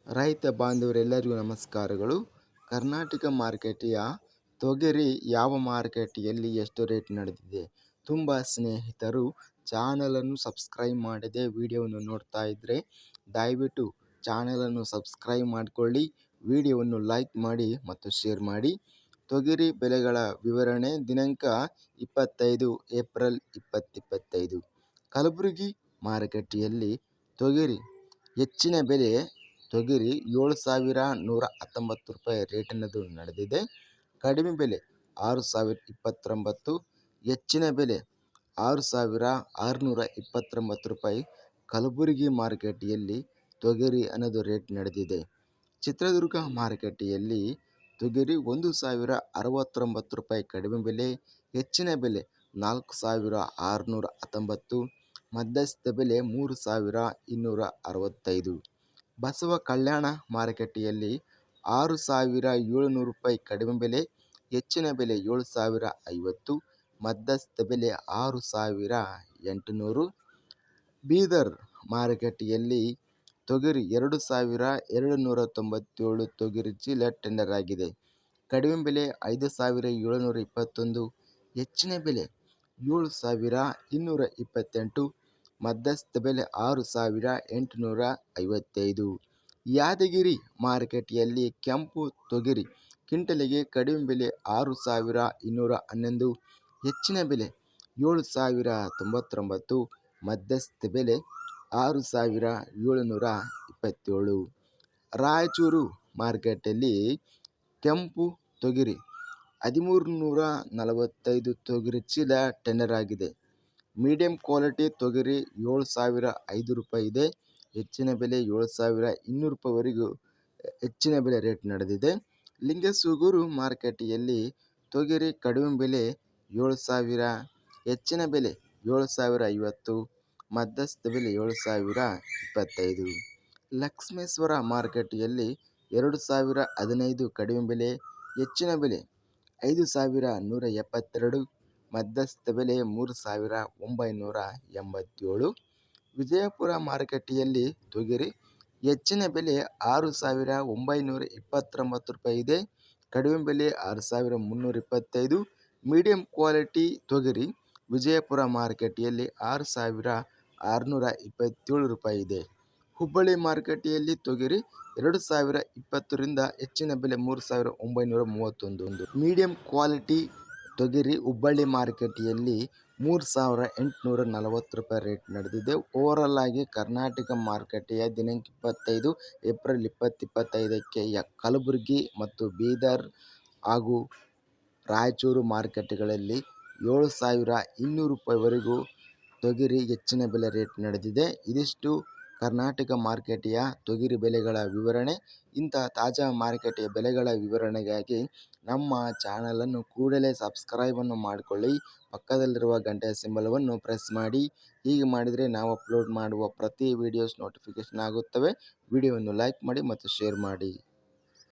ರೈತ ಬಾಂಧವರೆಲ್ಲರಿಗೂ ನಮಸ್ಕಾರಗಳು. ಕರ್ನಾಟಕ ಮಾರುಕಟ್ಟೆಯ ತೊಗರಿ ಯಾವ ಮಾರುಕಟ್ಟೆಯಲ್ಲಿ ಎಷ್ಟು ರೇಟ್ ನಡೆದಿದೆ? ತುಂಬ ಸ್ನೇಹಿತರು ಚಾನಲನ್ನು ಸಬ್ಸ್ಕ್ರೈಬ್ ಮಾಡದೆ ವಿಡಿಯೋವನ್ನು ನೋಡ್ತಾ ಇದ್ದರೆ ದಯವಿಟ್ಟು ಚಾನಲನ್ನು ಸಬ್ಸ್ಕ್ರೈಬ್ ಮಾಡಿಕೊಳ್ಳಿ, ವಿಡಿಯೋವನ್ನು ಲೈಕ್ ಮಾಡಿ ಮತ್ತು ಶೇರ್ ಮಾಡಿ. ತೊಗರಿ ಬೆಲೆಗಳ ವಿವರಣೆ ದಿನಾಂಕ 25 ಏಪ್ರಿಲ್ 2025. ಕಲಬುರಗಿ ಮಾರುಕಟ್ಟೆಯಲ್ಲಿ ತೊಗರಿ ಹೆಚ್ಚಿನ ಬೆಲೆ ತೊಗರಿ 7,119 ರೂಪಾಯಿ ರೇಟಿನದು ನಡೆದಿದೆ. ಕಡಿಮೆ ಬೆಲೆ 6,029, ಹೆಚ್ಚಿನ ಬೆಲೆ 6,629 ರೂಪಾಯಿ ಕಲಬುರಗಿ ಮಾರುಕಟ್ಟೆಯಲ್ಲಿ ತೊಗರಿ ಅನ್ನೋದು ರೇಟ್ ನಡೆದಿದೆ. ಚಿತ್ರದುರ್ಗ ಮಾರುಕಟ್ಟೆಯಲ್ಲಿ ತೊಗರಿ 1,069 ರೂಪಾಯಿ ಕಡಿಮೆ ಬೆಲೆ, ಹೆಚ್ಚಿನ ಬೆಲೆ 4,619, ಮಧ್ಯಸ್ಥ ಬೆಲೆ 3,265. ಬಸವ ಕಲ್ಯಾಣ ಮಾರುಕಟ್ಟೆಯಲ್ಲಿ 6,700 ರೂಪಾಯಿ ಕಡಿಮೆ ಬೆಲೆ, ಹೆಚ್ಚಿನ ಬೆಲೆ 7,050, ಮಧ್ಯಸ್ಥ ಬೆಲೆ 6,800. ಬೀದರ್ ಮಾರುಕಟ್ಟೆಯಲ್ಲಿ ತೊಗರಿ 2,297 ತೊಗರಿ ಚೀಲ ಟೆಂಡರ್ ಆಗಿದೆ. ಕಡಿಮೆ ಬೆಲೆ 5,721, ಹೆಚ್ಚಿನ ಬೆಲೆ 7,228, ಮಧ್ಯಸ್ಥ ಬೆಲೆ 6,855. ಯಾದಗಿರಿ ಮಾರುಕಟ್ಟೆಯಲ್ಲಿ ಕೆಂಪು ತೊಗರಿ ಕ್ವಿಂಟಲಿಗೆ ಕಡಿಮೆ ಬೆಲೆ 6,211, ಹೆಚ್ಚಿನ ಬೆಲೆ 7,099, ಮಧ್ಯಸ್ಥ ಬೆಲೆ 6,727. ರಾಯಚೂರು ಮಾರುಕಟ್ಟೆಯಲ್ಲಿ ಕೆಂಪು ತೊಗರಿ 1,345 ತೊಗರಿ ಚೀಲ ಟೆಂಡರ್ ಆಗಿದೆ. ಮೀಡಿಯಂ ಕ್ವಾಲಿಟಿ ತೊಗರಿ 7,005 ರೂಪಾಯಿ ಇದೆ. ಹೆಚ್ಚಿನ ಬೆಲೆ 7,200 ರೂಪಾಯಿವರೆಗೂ ಹೆಚ್ಚಿನ ಬೆಲೆ ರೇಟ್ ನಡೆದಿದೆ. ಲಿಂಗಸೂಗೂರು ಮಾರುಕಟ್ಟೆಯಲ್ಲಿ ತೊಗರಿ ಕಡಿಮೆ ಬೆಲೆ 7,000, ಹೆಚ್ಚಿನ ಬೆಲೆ 7,050, ಮಧ್ಯಸ್ಥ ಬೆಲೆ 7,025. ಲಕ್ಷ್ಮೇಶ್ವರ ಮಾರುಕಟ್ಟೆಯಲ್ಲಿ 2,015 ಕಡಿಮೆ ಬೆಲೆ, ಹೆಚ್ಚಿನ ಬೆಲೆ 5,172, ಮಧ್ಯಸ್ಥ ಬೆಲೆ 3,987. ವಿಜಯಪುರ ಮಾರುಕಟ್ಟೆಯಲ್ಲಿ ತೊಗರಿ ಹೆಚ್ಚಿನ ಬೆಲೆ 6,929 ರೂಪಾಯಿ ಇದೆ. ಕಡಿಮೆ ಬೆಲೆ 6,325. ಮೀಡಿಯಂ ಕ್ವಾಲಿಟಿ ತೊಗರಿ ವಿಜಯಪುರ ಮಾರುಕಟ್ಟೆಯಲ್ಲಿ 6,627 ರೂಪಾಯಿ ಇದೆ. ಹುಬ್ಬಳ್ಳಿ ಮಾರುಕಟ್ಟೆಯಲ್ಲಿ ತೊಗರಿ 2,020ರಿಂದ ಹೆಚ್ಚಿನ ಬೆಲೆ 3,931. ಮೀಡಿಯಂ ಕ್ವಾಲಿಟಿ ತೊಗರಿ ಹುಬ್ಬಳ್ಳಿ ಮಾರುಕಟ್ಟೆಯಲ್ಲಿ 3,840 ರೂಪಾಯಿ ರೇಟ್ ನಡೆದಿದೆ. ಓವರಾಲ್ ಆಗಿ ಕರ್ನಾಟಕ ಮಾರುಕಟ್ಟೆಯ ದಿನಾಂಕ 25 ಏಪ್ರಿಲ್ 2025ಕ್ಕೆ ಕಲಬುರಗಿ ಮತ್ತು ಬೀದರ್ ಹಾಗೂ ರಾಯಚೂರು ಮಾರುಕಟ್ಟೆಗಳಲ್ಲಿ 7,200 ರೂಪಾಯಿವರೆಗೂ ತೊಗರಿ ಹೆಚ್ಚಿನ ಬೆಲೆ ರೇಟ್ ನಡೆದಿದೆ. ಇದಿಷ್ಟು ಕರ್ನಾಟಕ ಮಾರುಕಟ್ಟೆಯ ತೊಗರಿ ಬೆಲೆಗಳ ವಿವರಣೆ. ಇಂತಹ ತಾಜಾ ಮಾರುಕಟ್ಟೆಯ ಬೆಲೆಗಳ ವಿವರಣೆಗಾಗಿ ನಮ್ಮ ಚಾನಲನ್ನು ಕೂಡಲೇ ಸಬ್ಸ್ಕ್ರೈಬನ್ನು ಮಾಡಿಕೊಳ್ಳಿ. ಪಕ್ಕದಲ್ಲಿರುವ ಗಂಟೆಯ ಸಿಂಬಲವನ್ನು ಪ್ರೆಸ್ ಮಾಡಿ. ಹೀಗೆ ಮಾಡಿದರೆ ನಾವು ಅಪ್ಲೋಡ್ ಮಾಡುವ ಪ್ರತಿ ವಿಡಿಯೋಸ್ ನೋಟಿಫಿಕೇಷನ್ ಆಗುತ್ತವೆ. ವಿಡಿಯೋವನ್ನು ಲೈಕ್ ಮಾಡಿ ಮತ್ತು ಶೇರ್ ಮಾಡಿ.